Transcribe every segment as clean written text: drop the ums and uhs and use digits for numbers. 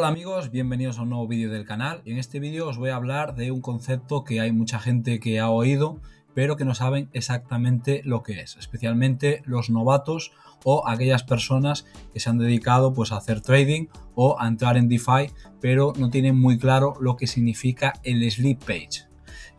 Hola amigos, bienvenidos a un nuevo vídeo del canal. En este vídeo os voy a hablar de un concepto que hay mucha gente que ha oído, pero que no saben exactamente lo que es, especialmente los novatos o aquellas personas que se han dedicado pues a hacer trading o a entrar en DeFi, pero no tienen muy claro lo que significa el sleep page.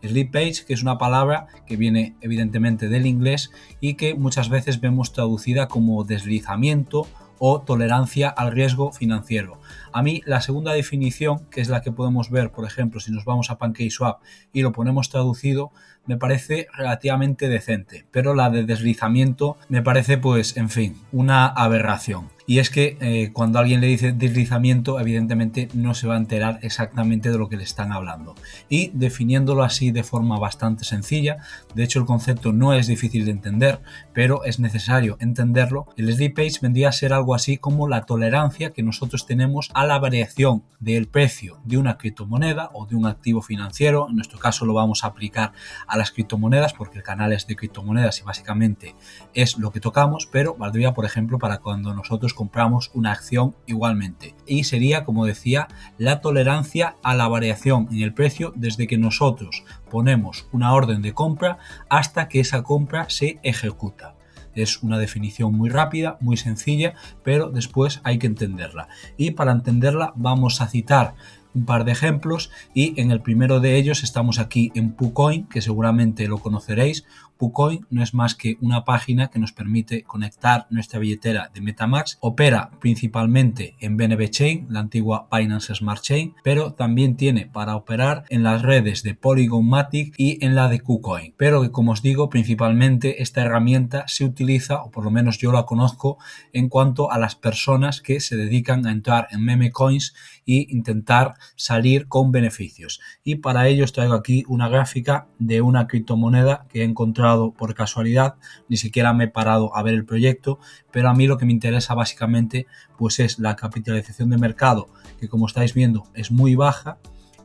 Sleep page, que es una palabra que viene evidentemente del inglés y que muchas veces vemos traducida como deslizamiento o tolerancia al riesgo financiero. A mí la segunda definición, que es la que podemos ver, por ejemplo, si nos vamos a PancakeSwap y lo ponemos traducido, me parece relativamente decente, pero la de deslizamiento me parece, pues, en fin, una aberración. Y es que cuando alguien le dice deslizamiento, evidentemente no se va a enterar exactamente de lo que le están hablando. Y definiéndolo así de forma bastante sencilla, de hecho el concepto no es difícil de entender, pero es necesario entenderlo. El sleep page vendría a ser algo así como la tolerancia que nosotros tenemos a la variación del precio de una criptomoneda o de un activo financiero. En nuestro caso lo vamos a aplicar a las criptomonedas porque el canal es de criptomonedas y básicamente es lo que tocamos, pero valdría por ejemplo para cuando nosotros compramos una acción igualmente, y sería, como decía, la tolerancia a la variación en el precio desde que nosotros ponemos una orden de compra hasta que esa compra se ejecuta. Es una definición muy rápida, muy sencilla, pero después hay que entenderla. Y para entenderla vamos a citar un par de ejemplos, y en el primero de ellos estamos aquí en PooCoin, que seguramente lo conoceréis. PooCoin no es más que una página que nos permite conectar nuestra billetera de MetaMask. Opera principalmente en BNB Chain, la antigua Binance Smart Chain, pero también tiene para operar en las redes de Polygon Matic y en la de KuCoin. Pero que, como os digo, principalmente esta herramienta se utiliza, o por lo menos yo la conozco, en cuanto a las personas que se dedican a entrar en meme coins e intentar salir con beneficios. Y para ello os traigo aquí una gráfica de una criptomoneda que he encontrado por casualidad. Ni siquiera me he parado a ver el proyecto, pero a mí lo que me interesa básicamente pues es la capitalización de mercado, que como estáis viendo es muy baja,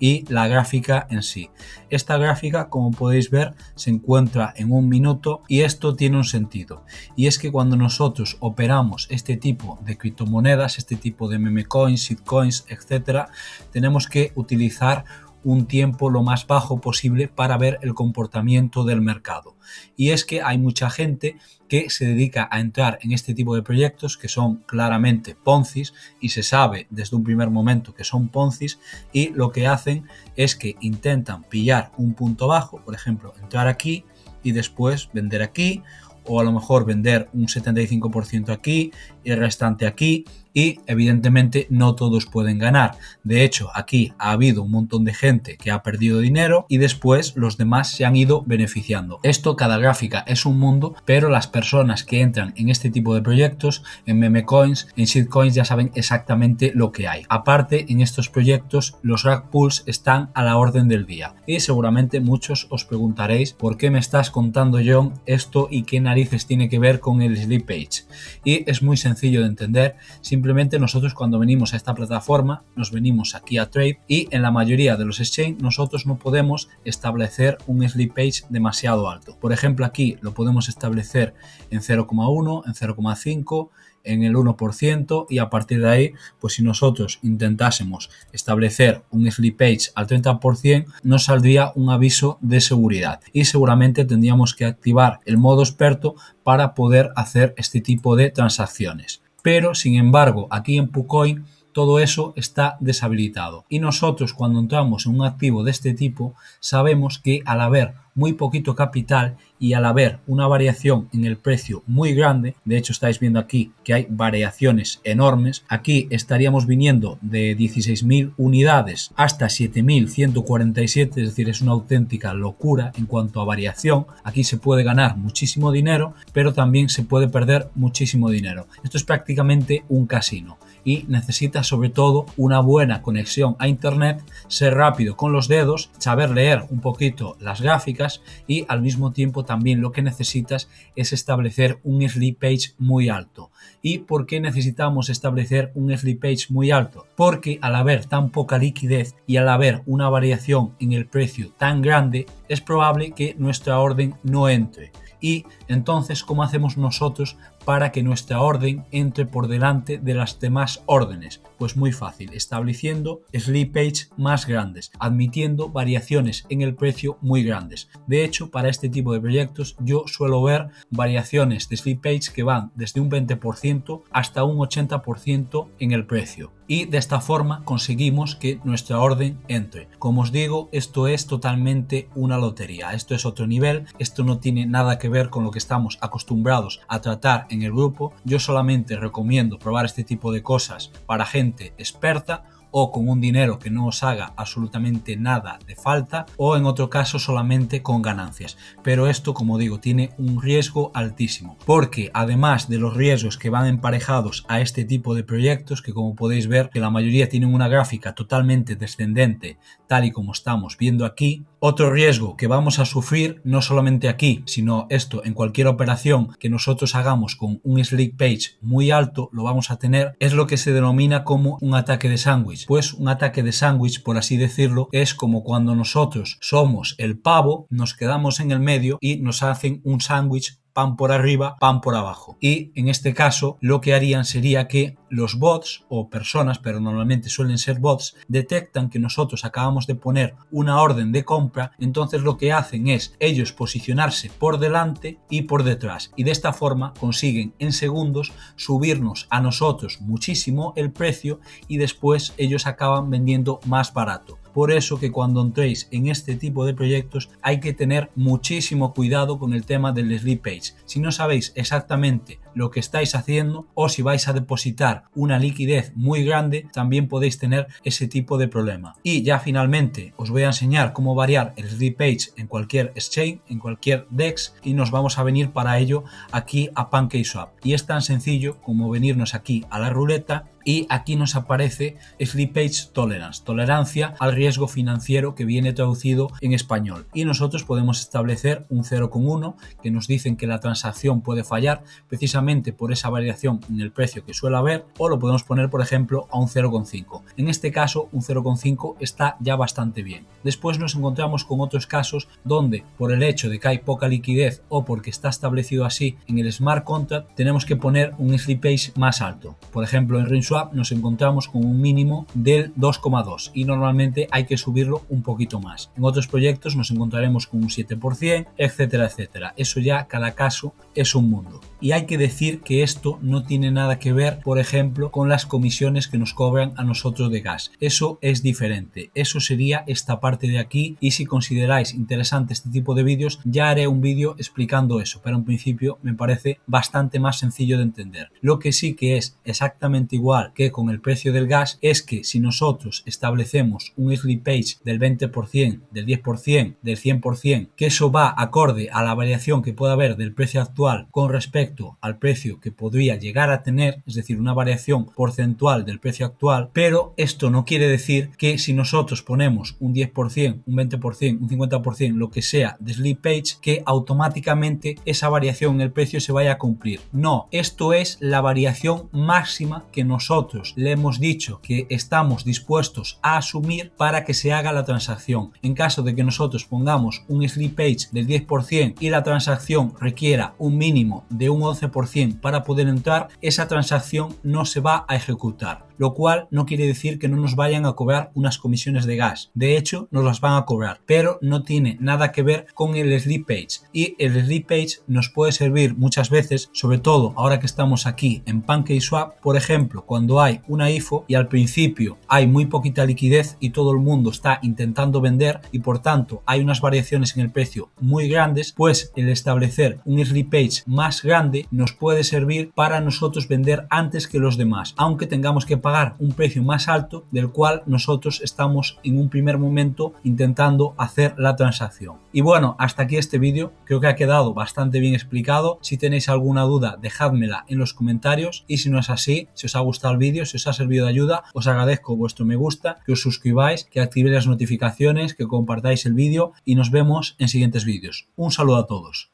y la gráfica en sí. Esta gráfica, como podéis ver, se encuentra en 1 minuto, y esto tiene un sentido, y es que cuando nosotros operamos este tipo de criptomonedas, este tipo de meme coins, shitcoins, etcétera, tenemos que utilizar un tiempo lo más bajo posible para ver el comportamiento del mercado. Y es que hay mucha gente que se dedica a entrar en este tipo de proyectos que son claramente Ponzis, y se sabe desde un primer momento que son Ponzis, y lo que hacen es que intentan pillar un punto bajo, por ejemplo, entrar aquí y después vender aquí, o a lo mejor vender un 75% aquí y el restante aquí, y evidentemente no todos pueden ganar. De hecho, aquí ha habido un montón de gente que ha perdido dinero y después los demás se han ido beneficiando. Esto, cada gráfica es un mundo, pero las personas que entran en este tipo de proyectos, en meme coins, en shitcoins, ya saben exactamente lo que hay. Aparte, en estos proyectos los rug pulls están a la orden del día, y seguramente muchos os preguntaréis por qué me estás contando, John, esto y qué narices tiene que ver con el sleep page. Y es muy sencillo de entender. Simplemente nosotros, cuando venimos a esta plataforma, nos venimos aquí a Trade, y en la mayoría de los exchange nosotros no podemos establecer un sleep page demasiado alto. Por ejemplo, aquí lo podemos establecer en 0,1, en 0,5, en el 1%, y a partir de ahí, pues si nosotros intentásemos establecer un sleep page al 30%, nos saldría un aviso de seguridad, y seguramente tendríamos que activar el modo experto para poder hacer este tipo de transacciones. Pero sin embargo, aquí en PooCoin todo eso está deshabilitado, y nosotros, cuando entramos en un activo de este tipo, sabemos que al haber muy poquito capital y al haber una variación en el precio muy grande, de hecho estáis viendo aquí que hay variaciones enormes, aquí estaríamos viniendo de 16.000 unidades hasta 7.147, es decir, es una auténtica locura en cuanto a variación. Aquí se puede ganar muchísimo dinero, pero también se puede perder muchísimo dinero. Esto es prácticamente un casino, y necesitas sobre todo una buena conexión a internet, ser rápido con los dedos, saber leer un poquito las gráficas, y al mismo tiempo también lo que necesitas es establecer un sleep page muy alto. ¿Y por qué necesitamos establecer un sleep page muy alto? Porque al haber tan poca liquidez y al haber una variación en el precio tan grande, es probable que nuestra orden no entre. Y entonces, ¿cómo hacemos nosotros para que nuestra orden entre por delante de las demás órdenes? Pues muy fácil, estableciendo sleep page más grandes, admitiendo variaciones en el precio muy grandes. De hecho, para este tipo de proyectos yo suelo ver variaciones de sleep page que van desde un 20% hasta un 80% en el precio. Y de esta forma conseguimos que nuestra orden entre. Como os digo, esto es totalmente una lotería. Esto es otro nivel. Esto no tiene nada que ver con lo que estamos acostumbrados a tratar en el grupo. Yo solamente recomiendo probar este tipo de cosas para gente experta, o con un dinero que no os haga absolutamente nada de falta, o en otro caso solamente con ganancias. Pero esto, como digo, tiene un riesgo altísimo, porque además de los riesgos que van emparejados a este tipo de proyectos, que como podéis ver que la mayoría tienen una gráfica totalmente descendente, tal y como estamos viendo aquí, otro riesgo que vamos a sufrir no solamente aquí, sino esto en cualquier operación que nosotros hagamos con un sleep page muy alto, lo vamos a tener, es lo que se denomina como un ataque de sándwich. Pues un ataque de sándwich, por así decirlo, es como cuando nosotros somos el pavo, nos quedamos en el medio y nos hacen un sándwich, pan por arriba, pan por abajo. Y en este caso lo que harían sería que los bots o personas, pero normalmente suelen ser bots, detectan que nosotros acabamos de poner una orden de compra, entonces lo que hacen es ellos posicionarse por delante y por detrás, y de esta forma consiguen en segundos subirnos a nosotros muchísimo el precio y después ellos acaban vendiendo más barato. Por eso que cuando entréis en este tipo de proyectos hay que tener muchísimo cuidado con el tema del sleep page. Si no sabéis exactamente lo que estáis haciendo o si vais a depositar una liquidez muy grande, también podéis tener ese tipo de problema. Y ya finalmente os voy a enseñar cómo variar el sleep page en cualquier exchange, en cualquier DEX, y nos vamos a venir para ello aquí a PancakeSwap. Y es tan sencillo como venirnos aquí a la ruleta y aquí nos aparece Sleep Page Tolerance, tolerancia al riesgo financiero, que viene traducido en español, y nosotros podemos establecer un 0,1 que nos dicen que la transacción puede fallar precisamente por esa variación en el precio que suele haber, o lo podemos poner por ejemplo a un 0,5. En este caso un 0,5 está ya bastante bien. Después nos encontramos con otros casos donde por el hecho de que hay poca liquidez o porque está establecido así en el smart contract tenemos que poner un sleep page más alto. Por ejemplo en RingSwap nos encontramos con un mínimo del 2,2 y normalmente hay que subirlo un poquito más. En otros proyectos nos encontraremos con un 7%, etcétera, etcétera. Eso ya cada caso es un mundo. Y hay que decir que esto no tiene nada que ver, por ejemplo, con las comisiones que nos cobran a nosotros de gas. Eso es diferente. Eso sería esta parte de aquí, y si consideráis interesante este tipo de vídeos, ya haré un vídeo explicando eso, pero en principio me parece bastante más sencillo de entender. Lo que sí que es exactamente igual que con el precio del gas es que si nosotros establecemos un sleep page del 20%, del 10%, del 100%, que eso va acorde a la variación que pueda haber del precio actual con respecto al precio que podría llegar a tener, es decir, una variación porcentual del precio actual, pero esto no quiere decir que si nosotros ponemos un 10%, un 20%, un 50%, lo que sea de sleep page, que automáticamente esa variación en el precio se vaya a cumplir. No, esto es la variación máxima que nosotros le hemos dicho que estamos dispuestos a asumir para que se haga la transacción. En caso de que nosotros pongamos un sleep page del 10% y la transacción requiera un mínimo de un 11% para poder entrar, esa transacción no se va a ejecutar, lo cual no quiere decir que no nos vayan a cobrar unas comisiones de gas. De hecho, nos las van a cobrar, pero no tiene nada que ver con el sleep page, y el sleep page nos puede servir muchas veces, sobre todo ahora que estamos aquí en PancakeSwap, por ejemplo, cuando hay una IFO y al principio hay muy poquita liquidez y todo el mundo está intentando vender y por tanto hay unas variaciones en el precio muy grandes, pues el establecer un sleep page más grande nos puede servir para nosotros vender antes que los demás, aunque tengamos que pagar un precio más alto del cual nosotros estamos en un primer momento intentando hacer la transacción. Y bueno, hasta aquí este vídeo, creo que ha quedado bastante bien explicado. Si tenéis alguna duda, dejádmela en los comentarios, y si no es así, si os ha gustado el vídeo, si os ha servido de ayuda, os agradezco vuestro me gusta, que os suscribáis, que activéis las notificaciones, que compartáis el vídeo, y nos vemos en siguientes vídeos. Un saludo a todos.